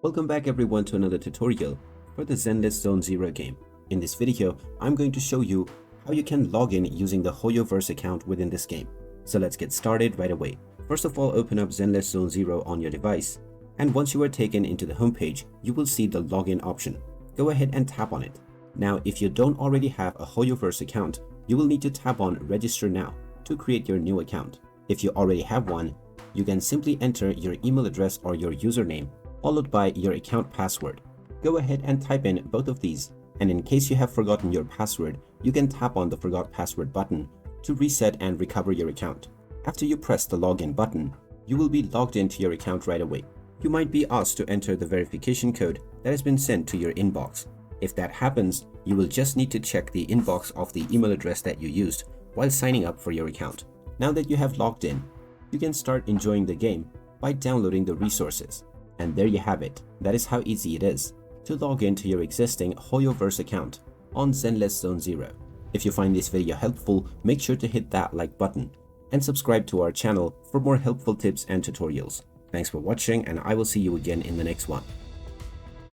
Welcome back everyone to another tutorial for the Zenless Zone Zero game. In this video, I'm going to show you how you can log in using the HoYoverse account within this game. So let's get started right away. First of all, open up Zenless Zone Zero on your device. And once you are taken into the homepage, you will see the login option. Go ahead and tap on it. Now, if you don't already have a HoYoverse account, you will need to tap on Register Now to create your new account. If you already have one, you can simply enter your email address or your username, followed by your account password. Go ahead and type in both of these, and in case you have forgotten your password, you can tap on the Forgot Password button to reset and recover your account. After you press the login button, you will be logged into your account right away. You might be asked to enter the verification code that has been sent to your inbox. If that happens, you will just need to check the inbox of the email address that you used while signing up for your account. Now that you have logged in, you can start enjoying the game by downloading the resources. And there you have it. That is how easy it is to log into your existing HoYoverse account on Zenless Zone Zero. If you find this video helpful, make sure to hit that like button and subscribe to our channel for more helpful tips and tutorials. Thanks for watching, and I will see you again in the next one.